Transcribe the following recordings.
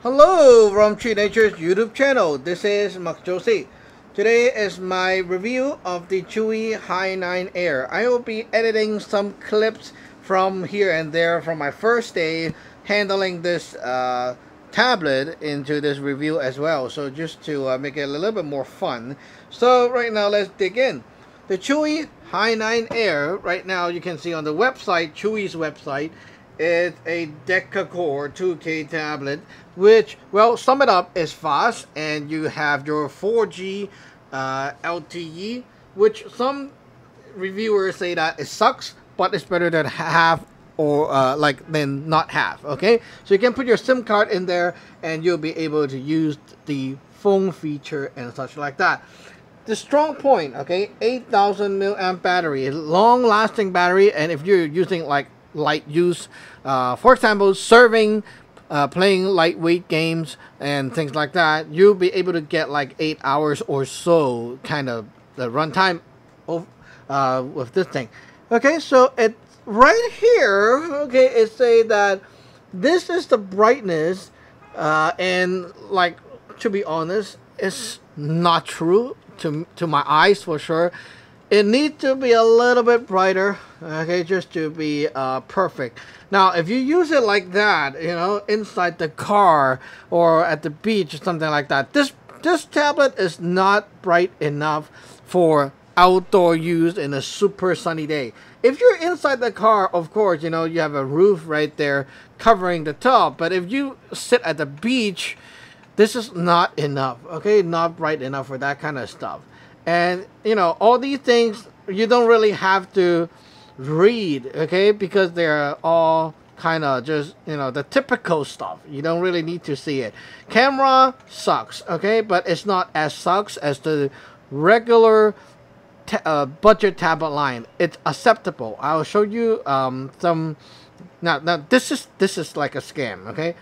Hello from Chuwi Hi9's YouTube channel. This is Josie. Today is my review of the Chuwi Hi9 Air. I will be editing some clips from here and there from my first day handling this tablet into this review as well. So just to make it a little bit more fun. So right now let's dig in. The Chuwi Hi9 Air, right now you can see on the website, Chuwi's website, it's a deca-core 2K tablet, which, well, sum it up, is fast, and you have your 4G LTE, which some reviewers say that it sucks, but it's better than half or than not half. Okay, so you can put your SIM card in there, and you'll be able to use the phone feature and such like that. The strong point, okay, 8,000 milliamp battery, long-lasting battery, and if you're using like light use, for example, serving, playing lightweight games and things like that, you'll be able to get like 8 hours or so kind of the runtime of with this thing. Okay, so it's right here. Okay, it say that this is the brightness, and like, to be honest, it's not true to my eyes for sure. It needs to be a little bit brighter, okay, just to be perfect. Now, if you use it like that, you know, inside the car or at the beach or something like that, this tablet is not bright enough for outdoor use in a super sunny day. If you're inside the car, of course, you know, you have a roof right there covering the top. But if you sit at the beach, this is not enough, okay, not bright enough for that kind of stuff. And, you know, all these things, you don't really have to read, okay, because they're all kind of just, you know, the typical stuff. You don't really need to see it. Camera sucks, okay, but it's not as sucks as the regular budget tablet line. It's acceptable. I'll show you some. Now this is like a scam, okay.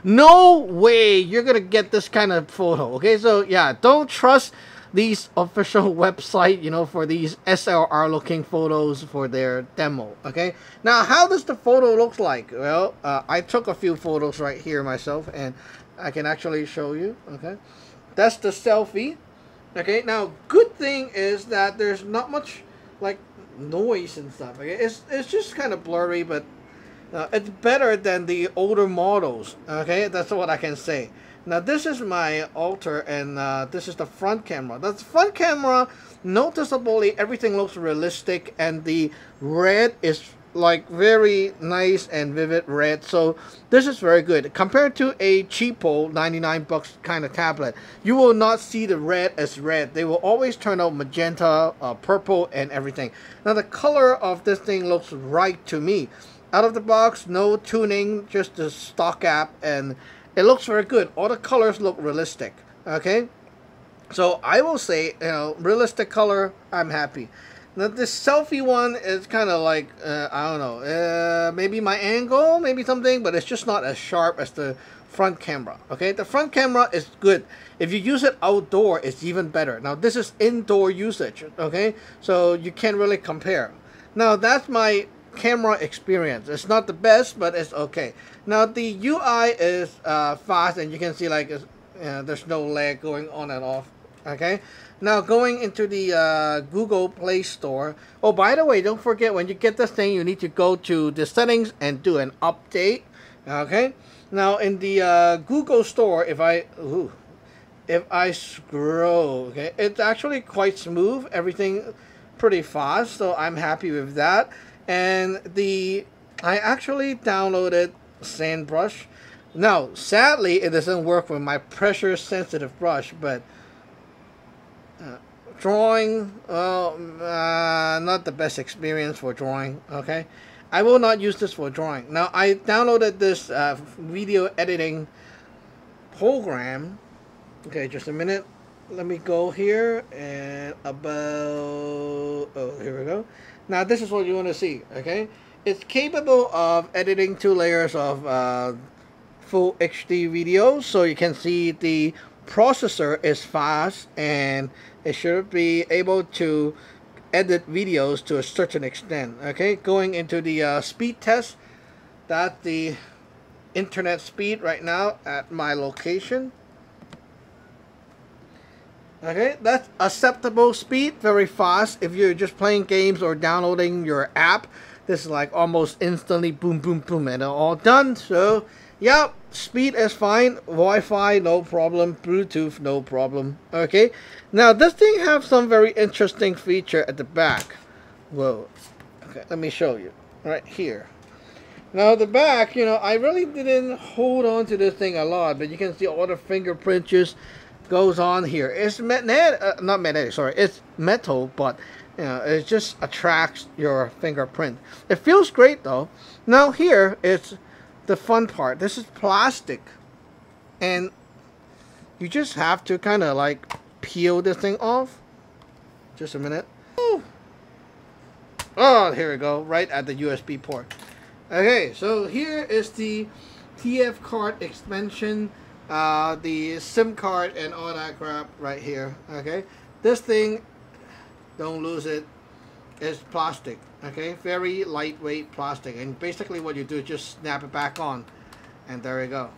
No way you're gonna get this kind of photo, okay. So yeah, don't trust these official website, you know, for these SLR looking photos for their demo. Okay, now how does the photo look like? Well, I took a few photos right here myself, and I can actually show you. Okay, that's the selfie. Okay, now good thing is that there's not much like noise and stuff. Okay, it's just kind of blurry, but it's better than the older models. Okay, that's what I can say. Now this is my altar, and this is the front camera. The front camera, noticeably everything looks realistic, and the red is like very nice and vivid red. So this is very good compared to a cheapo 99 bucks kind of tablet. You will not see the red as red. They will always turn out magenta, purple, and everything. Now the color of this thing looks right to me. Out of the box, no tuning, just the stock app, and it looks very good. All the colors look realistic. Okay, so I will say, you know, realistic color, I'm happy. Now this selfie one is kind of like I don't know, maybe my angle, maybe something, but it's just not as sharp as the front camera. Okay, the front camera is good. If you use it outdoor, it's even better. Now this is indoor usage. Okay, so you can't really compare. Now that's my camera experience. It's not the best, but it's okay. Now the UI is fast, and you can see like there's no lag going on and off. Okay, now going into the Google Play Store. Oh, by the way, don't forget, when you get this thing, you need to go to the settings and do an update. Okay, now in the Google Store, if I scroll, okay, it's actually quite smooth, everything pretty fast, so I'm happy with that. And I actually downloaded SandBrush. Now, sadly, it doesn't work with my pressure-sensitive brush, but drawing, not the best experience for drawing. Okay, I will not use this for drawing. Now, I downloaded this video editing program. Okay, just a minute. Let me go here and here we go. Now this is what you want to see. Okay, it's capable of editing 2 layers of full HD videos, so you can see the processor is fast, and it should be able to edit videos to a certain extent. Okay, going into the speed test, that the internet speed right now at my location. Okay, that's acceptable speed, very fast. If you're just playing games or downloading your app, this is like almost instantly boom, boom, boom, and all done. So, yeah, speed is fine. Wi-Fi, no problem. Bluetooth, no problem. Okay, now this thing have some very interesting feature at the back. Whoa. Okay, let me show you right here. Now the back, you know, I really didn't hold on to this thing a lot, but you can see all the fingerprint just goes on here. It's not magnetic, sorry, it's metal, but you know, it just attracts your fingerprint. It feels great though. Now here is the fun part. This is plastic, and you just have to kind of like peel this thing off. Just a minute. Oh, here we go, right at the USB port. Okay, so here is the TF card expansion, the SIM card and all that crap right here. Okay, this thing, don't lose it, is plastic. Okay, very lightweight plastic, and basically what you do is just snap it back on, and there you go.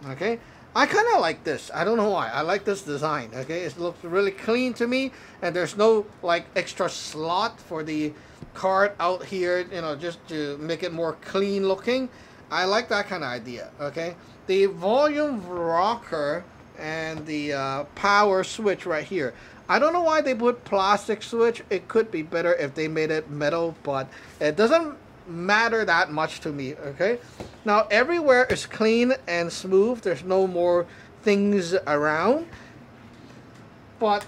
Okay, I kind of like this. I don't know why. I like this design. Okay, it looks really clean to me, and there's no like extra slot for the card out here, you know, just to make it more clean looking. I like that kind of idea. Okay, the volume rocker and the power switch right here. I don't know why they put plastic switch. It could be better if they made it metal, but it doesn't matter that much to me. Okay, now everywhere is clean and smooth. There's no more things around, but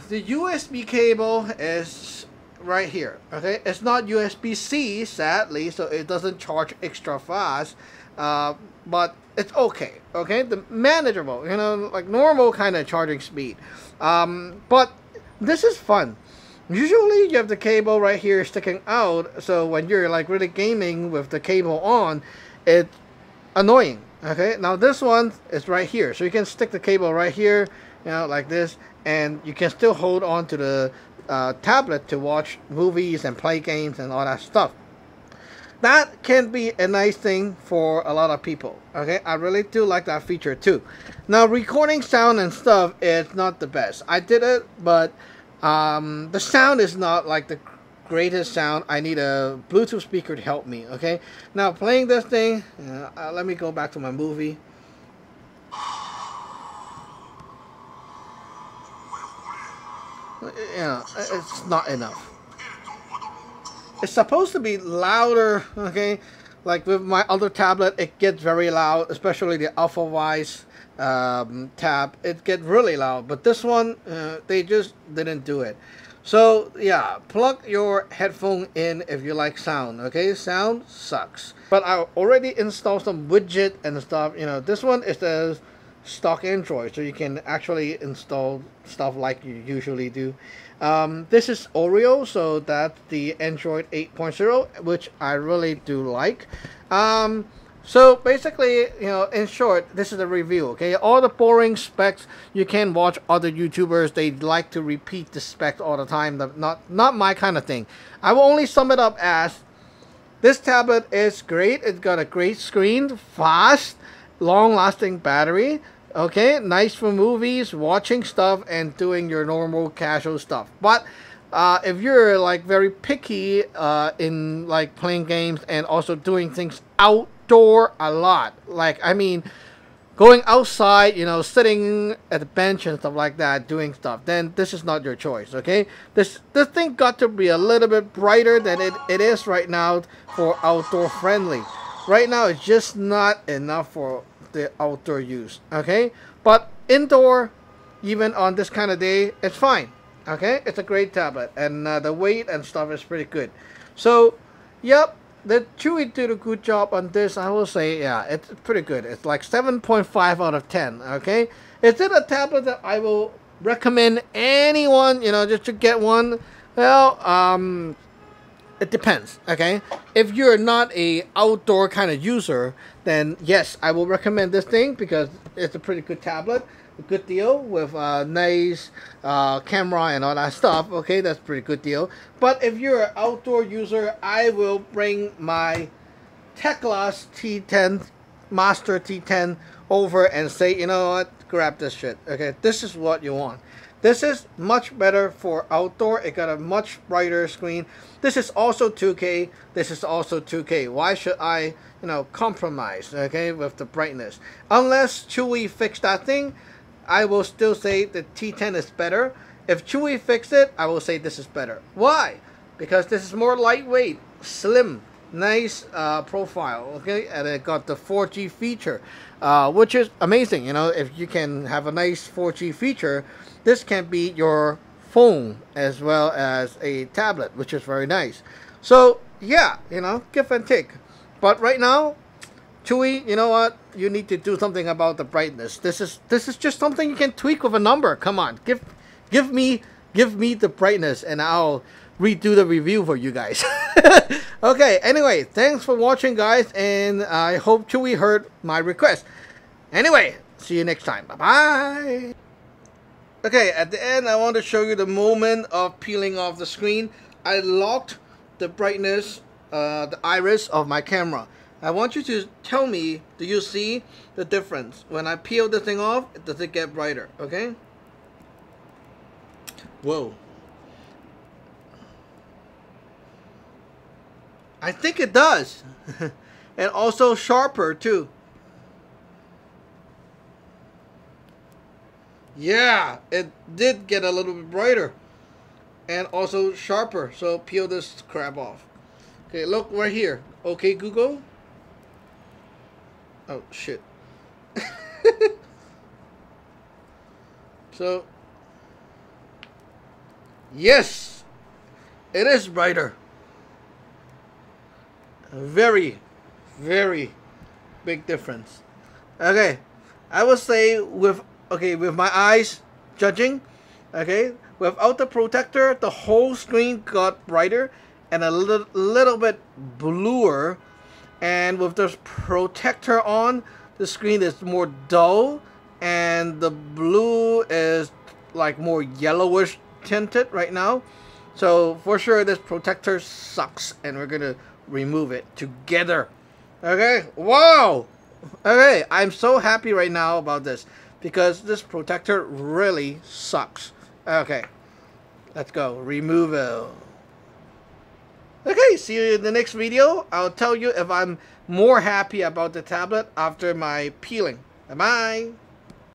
the USB cable is right here. Okay, it's not USB-C, sadly, so it doesn't charge extra fast, but it's okay. Okay, the manageable, you know, like normal kind of charging speed. But this is fun. Usually you have the cable right here sticking out, so when you're like really gaming with the cable on, it's annoying. Okay, now this one is right here, so you can stick the cable right here, you know, like this, and you can still hold on to the tablet to watch movies and play games and all that stuff. That can be a nice thing for a lot of people. Okay, I really do like that feature too. Now recording sound and stuff is not the best. I did it, but the sound is not like the greatest sound. I need a Bluetooth speaker to help me. Okay, now playing this thing, let me go back to my movie. Yeah, it's not enough. It's supposed to be louder, okay? Like with my other tablet, it gets very loud, especially the AlphaWise tab. It gets really loud, but this one, they just didn't do it. So yeah, plug your headphone in if you like sound, okay? Sound sucks. But I already installed some widget and stuff. You know, this one is the stock Android, so you can actually install stuff like you usually do. This is Oreo, so that's the Android 8.0, which I really do like. So basically, you know, in short, this is a review, okay? All the boring specs, you can watch other YouTubers. They like to repeat the specs all the time. Not my kind of thing. I will only sum it up as this tablet is great. It's got a great screen, fast, long-lasting battery. Okay, nice for movies, watching stuff, and doing your normal casual stuff. But if you're like very picky in like playing games and also doing things outdoor a lot, like I mean going outside, you know, sitting at the bench and stuff like that, doing stuff, then this is not your choice. Okay, this thing got to be a little bit brighter than it is right now for outdoor friendly. Right now it's just not enough for the outdoor use. Okay, but indoor, even on this kind of day, it's fine. Okay, it's a great tablet, and the weight and stuff is pretty good. So yep, the Chuwi did a good job on this. I will say, yeah, it's pretty good. It's like 7.5 out of 10. Okay, is it a tablet that I will recommend anyone, you know, just to get one? Well, it depends. Okay, if you're not a outdoor kind of user, then yes, I will recommend this thing because it's a pretty good tablet, a good deal with a nice camera and all that stuff. Okay, that's a pretty good deal. But if you're an outdoor user, I will bring my KLARUS T10 master T10 over and say, you know what, grab this shit. Okay, this is what you want. This is much better for outdoor. It got a much brighter screen. This is also 2K. This is also 2K. Why should I, you know, compromise, okay, with the brightness? Unless Chuwi fixed that thing, I will still say the T10 is better. If Chuwi fixed it, I will say this is better. Why? Because this is more lightweight, slim, nice profile, okay, and it got the 4G feature, which is amazing. You know, if you can have a nice 4G feature, this can be your phone as well as a tablet, which is very nice. So yeah, you know, give and take. But right now, Chuwi, you know what? You need to do something about the brightness. This is just something you can tweak with a number. Come on, give me the brightness, and I'll redo the review for you guys. Okay, anyway, thanks for watching, guys, and I hope Chuwi heard my request. Anyway, see you next time. Bye bye. Okay, at the end, I want to show you the moment of peeling off the screen. I locked the brightness, the iris of my camera. I want you to tell me, do you see the difference? When I peel the thing off, does it get brighter? Okay? Whoa. I think it does. And also sharper too. Yeah, it did get a little bit brighter. And also sharper. So peel this crap off. Okay, look right here. Okay, Google. Oh, shit. So, yes, it is brighter. Very, very big difference. Okay, I would say with my eyes judging, okay, without the protector, the whole screen got brighter and a little bit bluer. And with the protector on, the screen is more dull, and the blue is like more yellowish tinted right now. So for sure this protector sucks, and we're gonna remove it together. Okay, wow. Okay, I'm so happy right now about this because this protector really sucks. Okay, let's go, remove it. Okay, see you in the next video. I'll tell you if I'm more happy about the tablet after my peeling. Bye-bye.